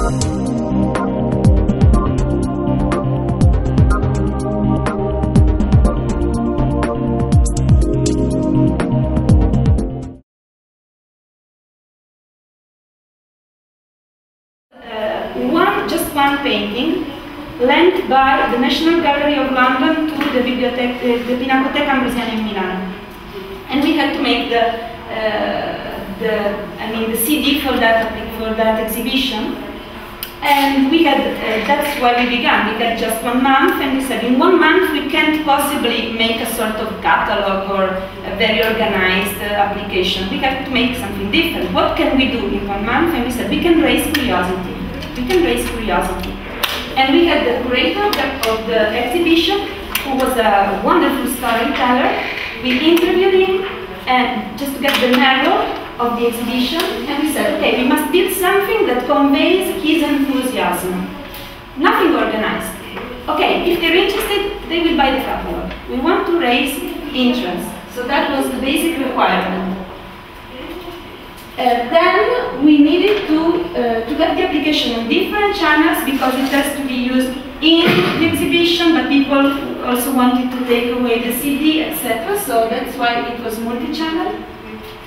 One painting lent by the National Gallery of London to the Pinacoteca Ambrosiana in Milan, and we had to make the CD for that exhibition. And we had that's why we began. We had just 1 month, and we said in 1 month we can't possibly make a sort of catalog or a very organized application. We have to make something different. What can we do in 1 month? And we said we can raise curiosity. We can raise curiosity. And we had the curator of the exhibition, who was a wonderful storyteller. We interviewed him and just to get the narrow of the exhibition, and we said, okay, we must build something that conveys his enthusiasm. Nothing organized. Okay, if they're interested, they will buy the catalog. We want to raise interest. So that was the basic requirement. Then we needed to get the application on different channels because it has to be used in the exhibition, but people also wanted to take away the CD, etc. So that's why it was multi-channel.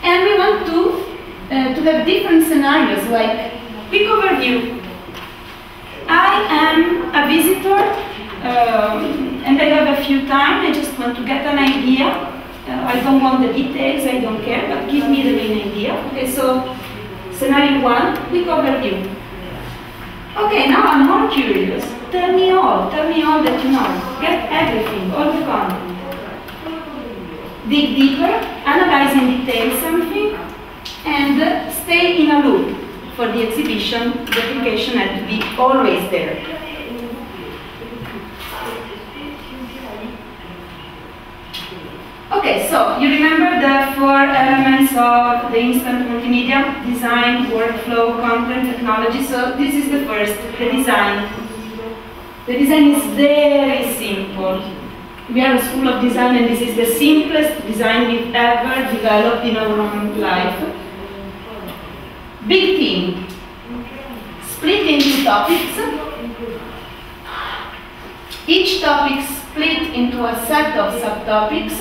And we want to have different scenarios, like quick overview. I am a visitor and I have a few time. I just want to get an idea. I don't want the details, I don't care, but give me the main idea. Okay, so scenario 1, quick overview. Okay, now I'm more curious. Tell me all that you know. Get everything, all the content. Dig deeper, analyze in detail something, and stay in a loop. For the exhibition, the application had to be always there. Okay, so you remember the 4 elements of the instant multimedia: design, workflow, content, technology. So this is the first, the design. The design is very simple. We are a school of design, and this is the simplest design we've ever developed in our own life. Big theme. Split into topics. Each topic split into a set of subtopics,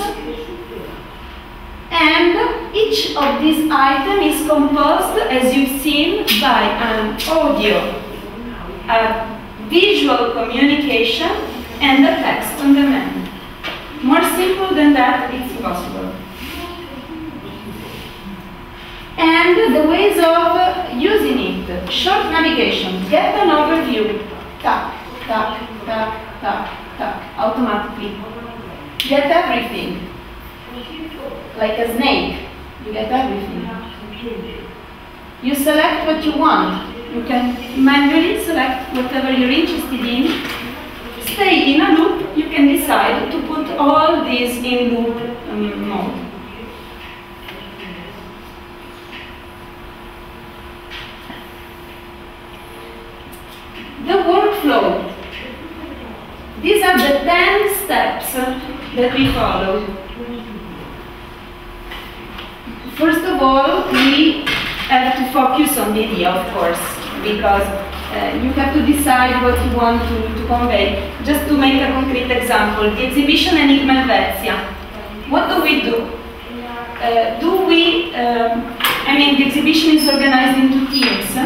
and each of these items is composed, as you've seen, by an audio, a visual communication, and a text on demand. More simple than that, it's impossible. And the ways of using it: short navigation, get an overview, tap, tap, tap, tap, tap, automatically. Get everything. Like a snake, you get everything. You select what you want. You can manually select whatever you're interested in. Stay in a loop. You can decide to put all these in loop mode. The workflow. These are the 10 steps that we follow. First of all, we have to focus on the idea, of course, because you have to decide what you want to convey. Just to make a concrete example, the exhibition Enigma Helvetia. What do we do? The exhibition is organized into teams.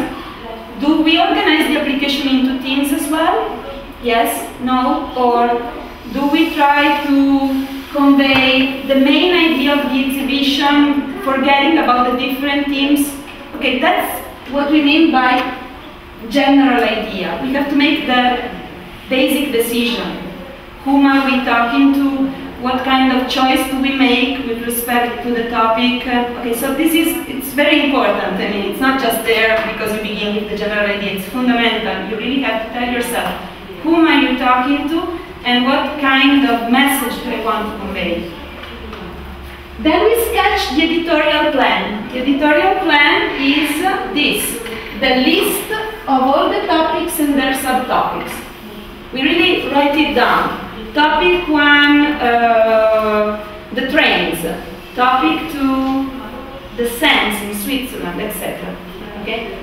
Do we organize the application into teams as well? Yes, no, or do we try to convey the main idea of the exhibition, forgetting about the different teams? Okay, that's what we mean by general idea. We have to make the basic decision. Whom are we talking to? What kind of choice do we make with respect to the topic? Okay, so it's very important. I mean, it's not just there because you begin with the general idea. It's fundamental. You really have to tell yourself, whom are you talking to, and what kind of message do I want to convey? Then we sketch the editorial plan. The editorial plan is this, the list of all the topics and their subtopics. We really write it down. Topic 1, the trains. Topic 2, the sands in Switzerland, etc. Okay?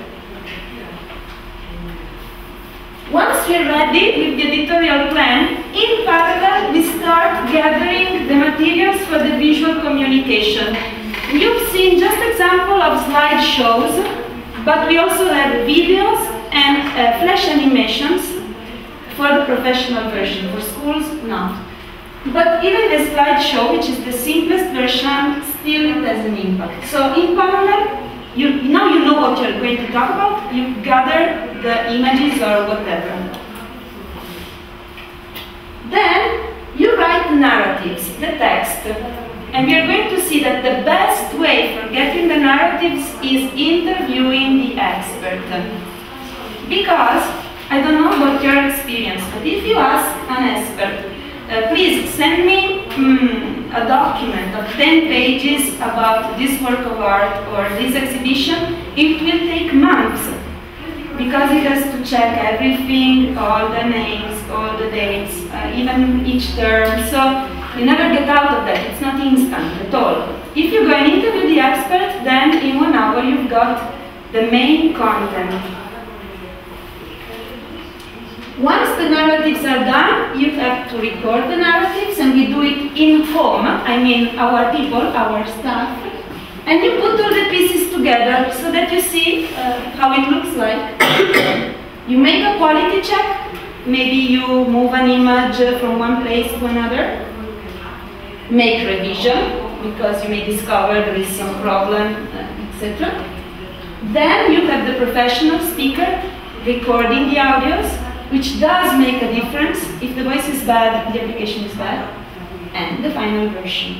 we're ready with the editorial plan, in parallel we start gathering the materials for the visual communication. You've seen just example of slideshows, but we also have videos and flash animations for the professional version. For schools, not. But even the slideshow, which is the simplest version, still it has an impact. So in parallel, now you know what you're going to talk about, you gather the images or whatever. Then you write the narratives, the text. And we are going to see that the best way for getting the narratives is interviewing the expert. Because, I don't know about your experience, but if you ask an expert, please send me a document of 10 pages about this work of art or this exhibition, it will take months. Because it has to check everything, all the names, all the dates, even each term. So you never get out of that. It's not instant at all. If you go and interview the expert, then in 1 hour you've got the main content. Once the narratives are done, you have to record the narratives, and we do it in home. I mean, our people, our staff. And you put all the pieces together so that you see how it looks like. You make a quality check. Maybe you move an image from one place to another. Make revision, because you may discover there is some problem, etc. Then you have the professional speaker recording the audios, which does make a difference. If the voice is bad, the application is bad. And the final version.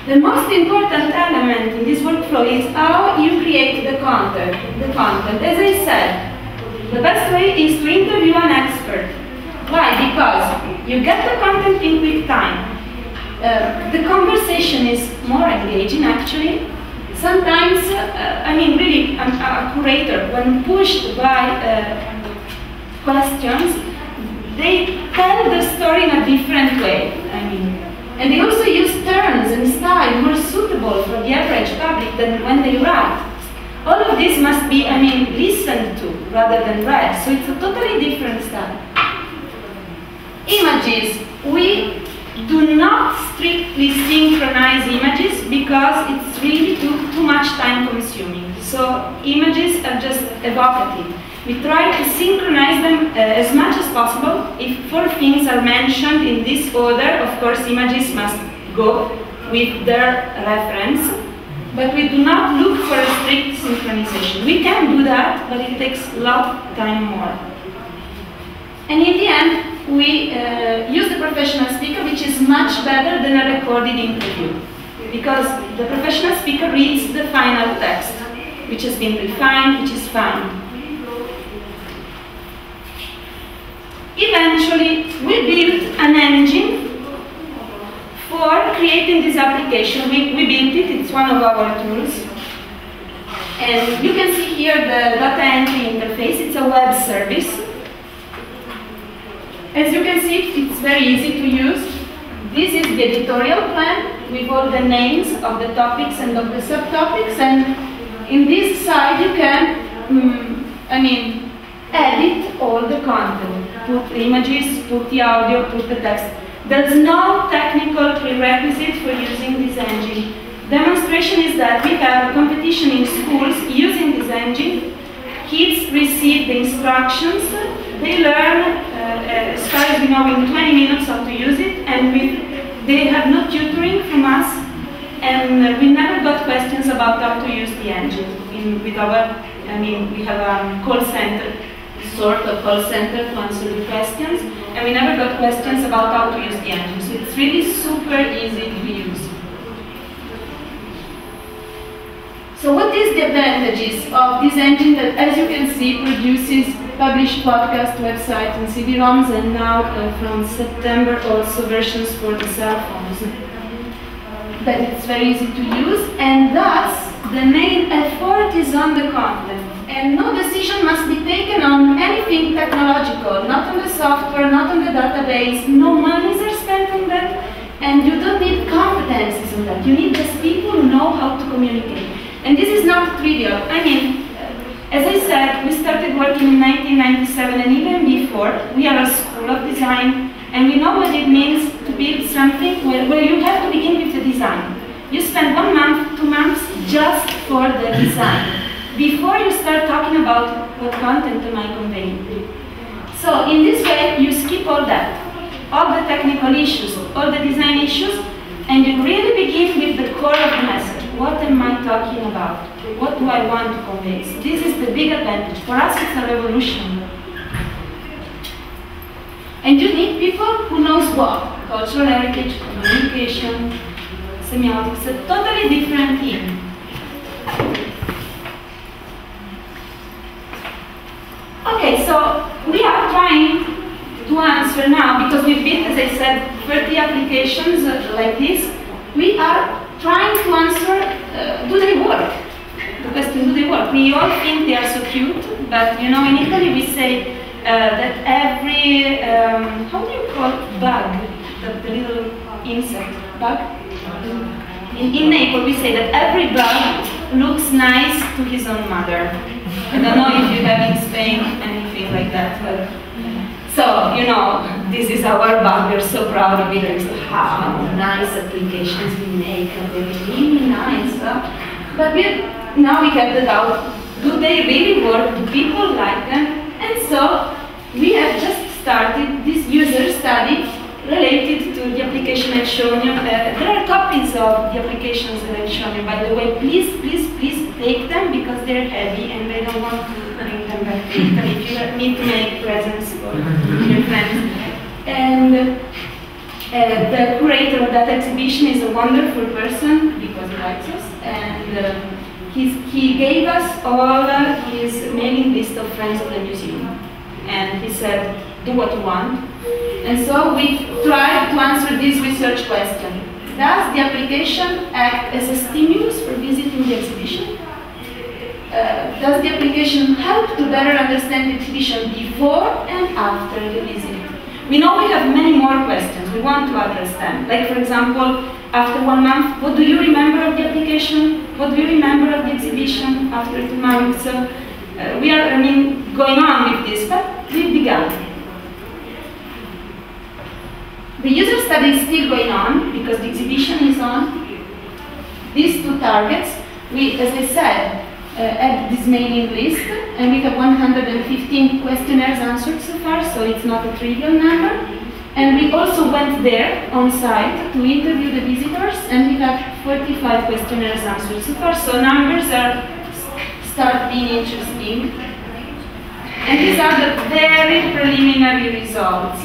The most important element in this workflow is how you create the content. As I said, the best way is to interview an expert. Why? Because you get the content in quick time. The conversation is more engaging, actually. Sometimes, I mean, really, a curator, when pushed by questions, they tell the story in a different way. And they also use terms and style more suitable for the average public than when they write. All of this must be, listened to rather than read. So it's a totally different style. Images. We do not strictly synchronize images because it's really too much time consuming. So images are just evocative. We try to synchronize them as much as possible. If 4 things are mentioned in this order, of course images must go with their reference, but we do not look for a strict synchronization. We can do that, but it takes a lot of time more. And in the end, we use the professional speaker, which is much better than a recorded interview, because the professional speaker reads the final text, which has been refined, which is fine. Eventually, we built an engine for creating this application. We built it, it's one of our tools. And you can see here the data entry interface, it's a web service. As you can see, it's very easy to use. This is the editorial plan with all the names of the topics and of the subtopics. And in this side, you can, edit all the content. Put the images, put the audio, put the text. There's no technical prerequisite for using this engine. Demonstration is that we have a competition in schools using this engine. Kids receive the instructions, they learn, as far as we know, in 20 minutes how to use it, and they have no tutoring from us, and we never got questions about how to use the engine. We have a call center, sort of call center to answer the questions, and we never got questions about how to use the engine. So it's really super easy to use. So what is the advantages of this engine that, as you can see, produces published podcast, website, and CD-ROMs, and now from September also versions for the cell phones? That it's very easy to use, and thus the main effort is on the content. And no decision must be taken on anything technological, not on the software, not on the database. No monies are spent on that, and you don't need competencies on that. You need just people who know how to communicate. And this is not trivial. As I said, said, we started working in 1997, and even before, we are a school of design, and we know what it means to build something where you have to begin with the design. You spend 1 month, 2 months just for the design, before you start talking about what content am I conveying. So in this way, you skip all that, all the technical issues, all the design issues, and you really begin with the core of the message. What am I talking about? What do I want to convey? So this is the big advantage. For us, it's a revolution. And you need people who knows what? Cultural heritage, communication, semiotics, a totally different team. Okay, so we are trying to answer now, because we've built, as I said, 30 applications like this. We are trying to answer, do they work? The question, do they work? We all think they are so cute, but you know, in Italy we say that every, how do you call it? Bug? The little insect, bug? In Naples we say that every bug looks nice to his own mother. I don't know if you have in Spain anything like that, but so, you know, this is our bug, we're so proud of it, and how nice applications we make, and they're really nice. But now we have the doubt, do they really work? Do people like them? And so, we have just started this user study related to the application I've shown you. There are copies of the applications that I've shown you, by the way. Please, please, please take them, because they're heavy and I don't want to bring them back to Italy if you need to make presents for your friends. And the curator of that exhibition is a wonderful person, because he likes us, and he gave us all his mailing list of friends of the museum. And he said, do what you want. And so we tried to answer this research question. Does the application act as a stimulus for visiting the exhibition? Does the application help to better understand the exhibition before and after the visit? We know we have many more questions. We want to address them. Like, for example, after 1 month, what do you remember of the application? What do you remember of the exhibition after 2 months? We are, going on with this, but we've begun. The user study is still going on, because the exhibition is on. These 2 targets, we, as I said, add this mailing list, and we have 115 questionnaires answered so far, so it's not a trivial number. And we also went there on site to interview the visitors, and we have 45 questionnaires answered so far, so numbers start being interesting. And these are the very preliminary results.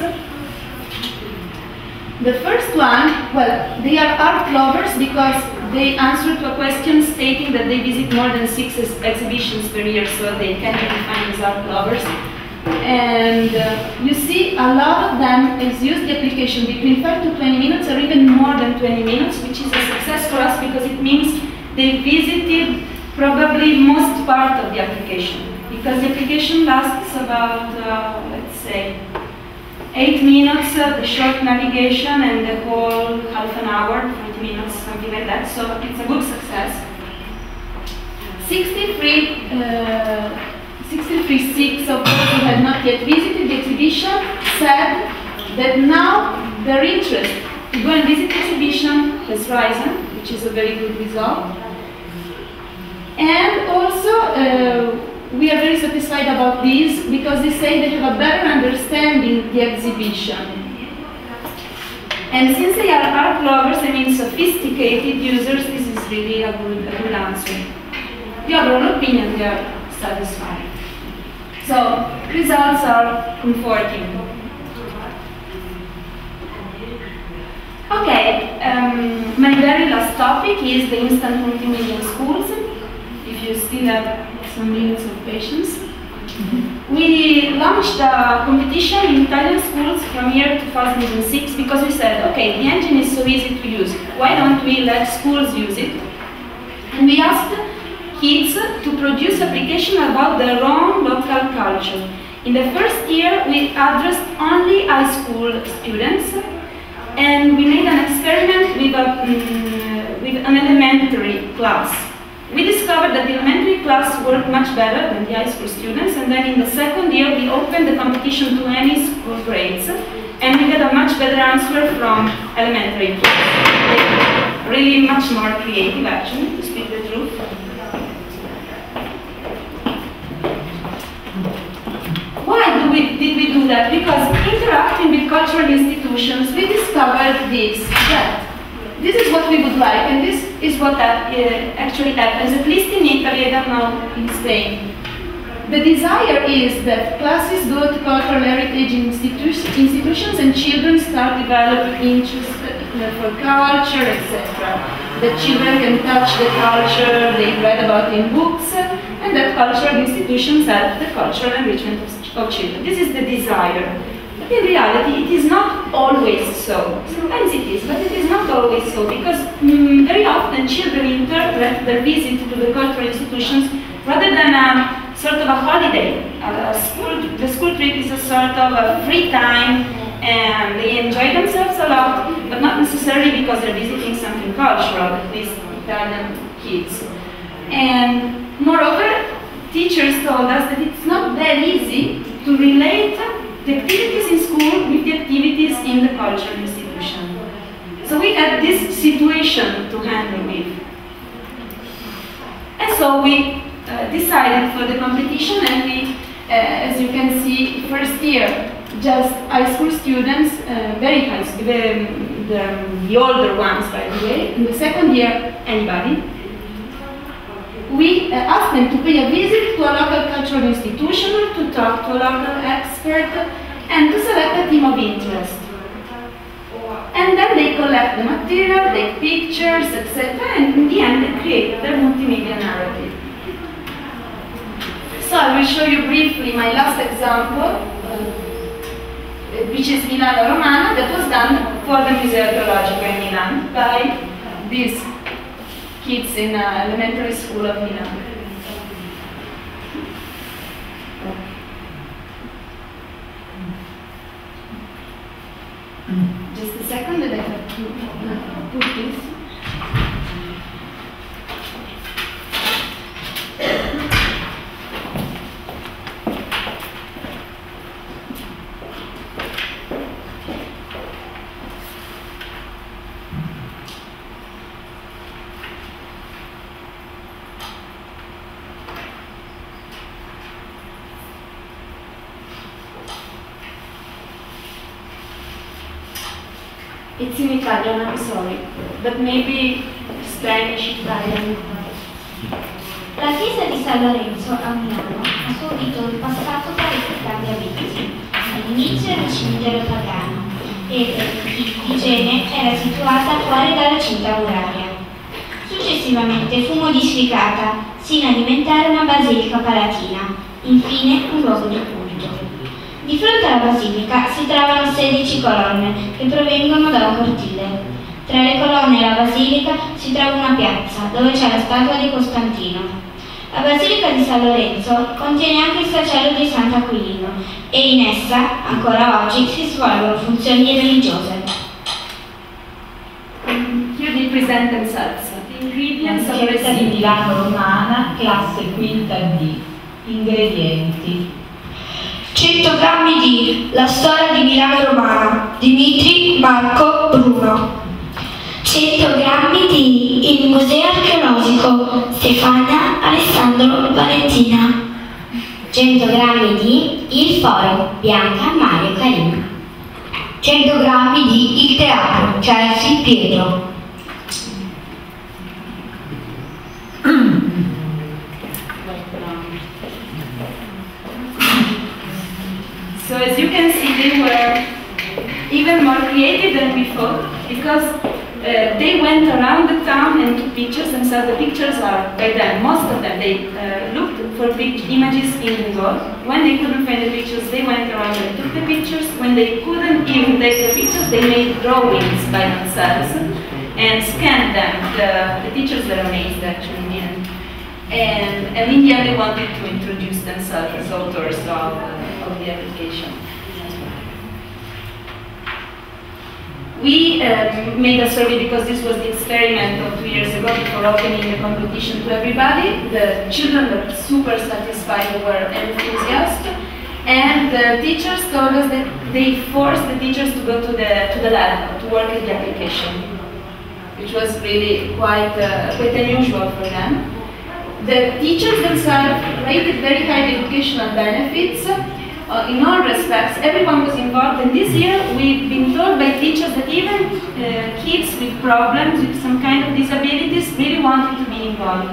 The first one, well, they are art lovers because they answer to a question stating that they visit more than 6 exhibitions per year, so they can be defined as art lovers. And you see, a lot of them has used the application between 5 to 20 minutes, or even more than 20 minutes, which is a success for us, because it means they visited probably most part of the application. Because the application lasts about, let's say, 8 minutes, the short navigation, and the whole half an hour, 20 minutes, something like that. So it's a good success. 63.6 of those who had not yet visited the exhibition said that now their interest to go and visit the exhibition has risen, which is a very good result. And also, we are very satisfied about this, because they say they have a better understanding the exhibition. And since they are art lovers, sophisticated users, this is really a good answer. The overall opinion, they are satisfied. So, results are comforting. Okay, my very last topic is the instant multimedia schools. If you still have some minutes of patience. We launched a competition in Italian schools from year 2006, because we said, okay, the engine is so easy to use. Why don't we let schools use it? And we asked kids to produce applications about their own local culture. In the first year, we addressed only high school students, and we made an experiment with an elementary class. We discovered that the elementary class worked much better than the high school students, and then in the second year we opened the competition to any school grades, and we got a much better answer from elementary kids. Really much more creative, actually, to speak the truth. Why did we do that? Because interacting with cultural institutions, we discovered that this is what we would like, and this is what actually happens, at least in Italy, I don't know in Spain. The desire is that classes go to cultural heritage institutions and children start developing interest for culture, etc. That children can touch the culture they read about in books, and that cultural institutions help the cultural enrichment of children. This is the desire. In reality, it is not always so. Sometimes it is, but it is not always so, because very often children interpret their visit to the cultural institutions rather than a sort of a holiday. The school trip is a sort of a free time, and they enjoy themselves a lot, but not necessarily because they're visiting something cultural, at least Italian kids. And moreover, teachers told us that it's not that easy to relate the activities in school with the activities in the cultural institution. So we had this situation to handle with. And so we decided for the competition, and we, as you can see, first year, just high school students, very high school, the older ones, by the way. In the second year, anybody. We asked them to pay a visit to a local cultural institution, to talk to a local expert, and to select a team of interest. And then they collect the material, take pictures, etc., and in the end they create their multimedia narrative. So I will show you briefly my last example, which is Milano Romana, that was done for the Museo Archeologico in Milan by these kids in elementary school of Milan. Just a second that I have to put this. It's in Italian, I'm sorry, but maybe Spanish, Italian. La chiesa di San Lorenzo a Milano ha subito in passato parecchi cambiamenti. All'inizio era cimitero pagano e di igiene era situata fuori dalla cinta muraria. Successivamente fu modificata sino a diventare una basilica palatina, infine un luogo di culto. Di fronte alla basilica si trovano 16 colonne che provengono da un cortile. Tra le colonne e la basilica si trova una piazza dove c'è la statua di Costantino. La basilica di San Lorenzo contiene anche il sacello di Sant'Aquilino e in essa, ancora oggi, si svolgono funzioni religiose. Here they present themselves. The ingredients of Ricetta di Milano Romana, classe quinta D. Ingredienti: 100 grammi di La storia di Milano Romana, Dimitri, Marco, Bruno. 100 grammi di Il Museo Archeologico, Stefania, Alessandro, Valentina. 100 grammi di Il Foro, Bianca, Mario, Carina. 100 grammi di Il Teatro, Chelsea, Pietro. So as you can see, they were even more creative than we thought, because they went around the town and took pictures themselves. The pictures are by them, most of them. They looked for images in Google. When they couldn't find the pictures, they went around and took the pictures. When they couldn't even take the pictures, they made drawings by themselves and scanned them. The teachers were amazed, actually, in the end. And in the end, they wanted to introduce themselves as authors of the application. We made a survey because this was the experiment of 2 years ago before opening the competition to everybody. The children were super satisfied, they were enthusiastic, and the teachers told us that they forced the teachers to go to the lab to work at the application, which was really quite unusual for them. The teachers themselves rated very high the educational benefits. In all respects, everyone was involved, and this year we've been told by teachers that even kids with problems, with some kind of disabilities, really wanted to be involved.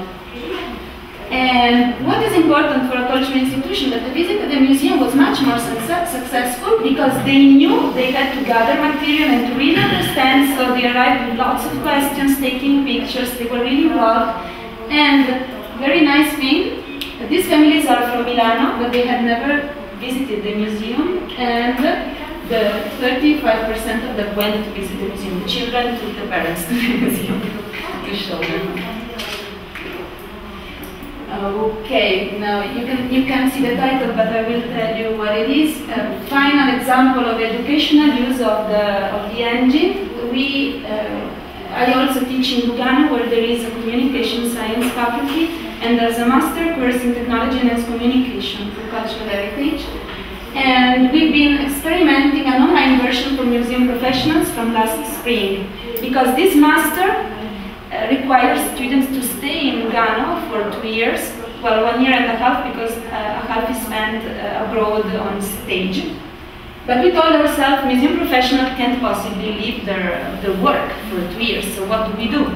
And what is important for a cultural institution, that the visit to the museum was much more successful because they knew they had to gather material and to really understand, so they arrived with lots of questions, taking pictures, they were really involved. And very nice thing, these families are from Milano, but they had never visited the museum, and the 35% of them went to visit the museum. The children took the parents to the museum to show them. Okay, now you can see the title, but I will tell you what it is. A final example of educational use of the engine. I also teach in Lugano, where there is a communication science faculty, and there's a master course in technology and communication for cultural heritage. And we've been experimenting an online version for museum professionals from last spring, because this master requires students to stay in Lugano for 2 years, well, 1 year and a half, because a half is spent abroad on stage. But we told ourselves museum professionals can't possibly leave their work for 2 years, so what do?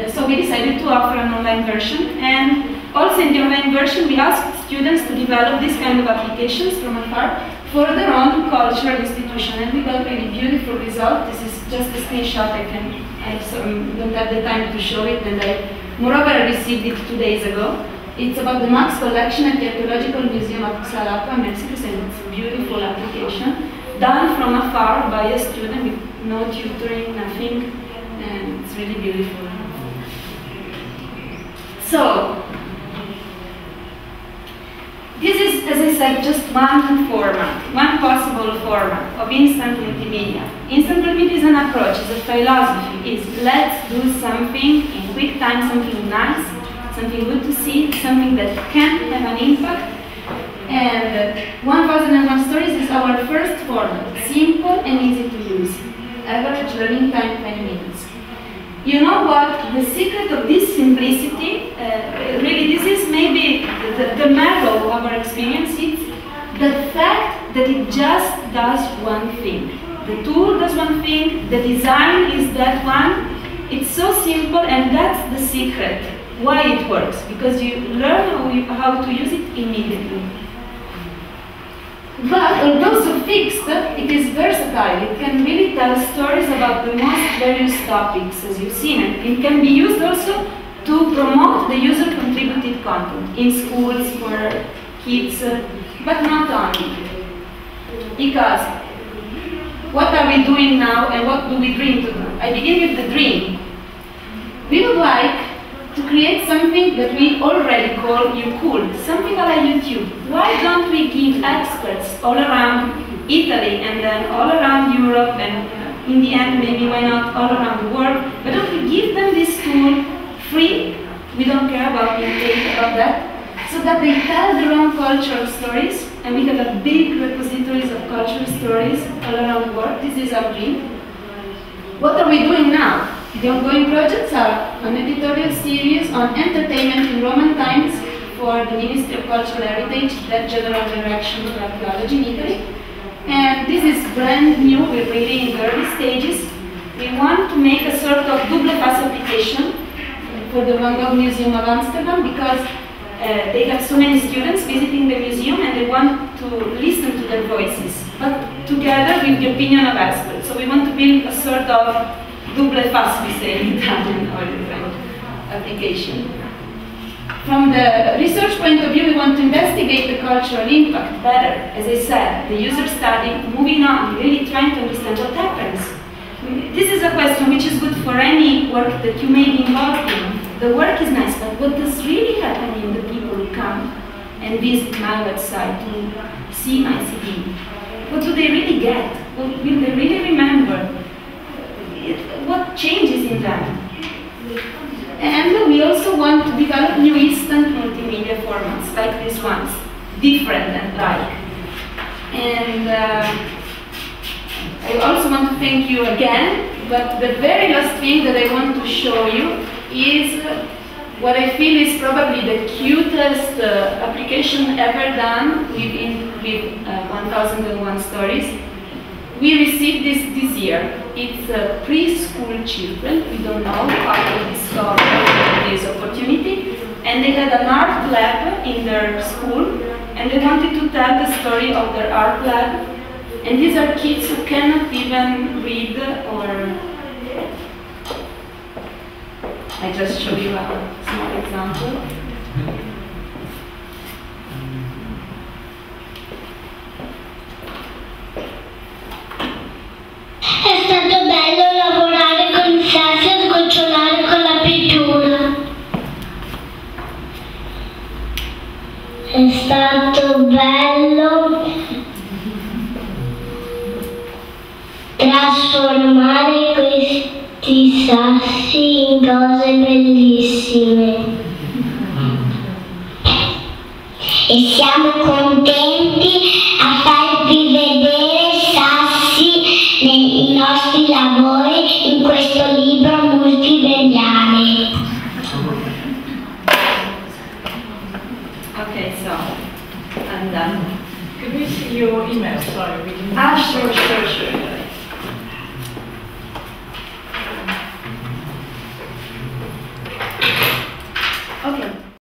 So we decided to offer an online version, and also in the online version we asked students to develop this kind of applications from afar for their own cultural institution, and we got a really beautiful result. This is just a screenshot. I don't have the time to show it, and moreover I received it 2 days ago. It's about the Max collection at the Archaeological Museum of Xalapa, Mexico, and it's a beautiful application, done from afar by a student with no tutoring, nothing, and it's really beautiful. So, this is, as I said, just one format, one possible format of instant multimedia. Instant multimedia is an approach, is a philosophy, is let's do something in quick time, something nice, something good to see, something that can have an impact. And 1001 Stories is our first format, simple and easy to use. Average learning time 20 minutes. You know what? The secret of this simplicity, really this is maybe the marrow of our experience, it's the fact that it just does one thing. The tool does one thing, the design is that one. It's so simple, and that's the secret. Why it works? Because you learn how to use it immediately. But although so fixed, it is versatile. It can really tell stories about the most various topics, as you've seen. It can be used also to promote the user-contributed content in schools for kids, but not only. Because what are we doing now, and what do we dream to do? I begin with the dream. We would like to create something that we already call YouCool, something like YouTube. Why don't we give experts all around Italy and then all around Europe, and in the end maybe why not all around the world, why don't we give them this tool free? We don't care about being paid about that, so that they tell their own cultural stories, and we have a big repositories of cultural stories all around the world. This is our dream. What are we doing now? The ongoing projects are an editorial series on entertainment in Roman times for the Ministry of Cultural Heritage, that General Direction for Archaeology in Italy. And this is brand new, we're really in the early stages. We want to make a sort of double pass application for the Van Gogh Museum of Amsterdam, because they have so many students visiting the museum and they want to listen to their voices, but together with the opinion of experts. So we want to build a sort of double pass, we say in Italian, or French application. From the research point of view, we want to investigate the cultural impact better. As I said, the user study, moving on, really trying to understand what happens. This is a question which is good for any work that you may be involved in. The work is nice, but what does really happen in the people who come and visit my website to see my CD? What do they really get? What will they really remember? changes in them. And we also want to develop new instant multimedia formats like these ones, different and like. And I also want to thank you again, but the very last thing that I want to show you is what I feel is probably the cutest application ever done with 1001 Stories. We received this year. It's preschool children. We don't know how they discovered this opportunity. And they had an art lab in their school, and they wanted to tell the story of their art lab. And these are kids who cannot even read or... I just show you a small example. È stato bello lavorare con il sasso e sgocciolare con la pittura. È stato bello trasformare questi sassi in cose bellissime. E siamo contenti a farvi vedere sassi nei nostri lavori in questo libro multimediale. Okay, so I'm done. Could we see your email? Sorry, we didn't. Sure.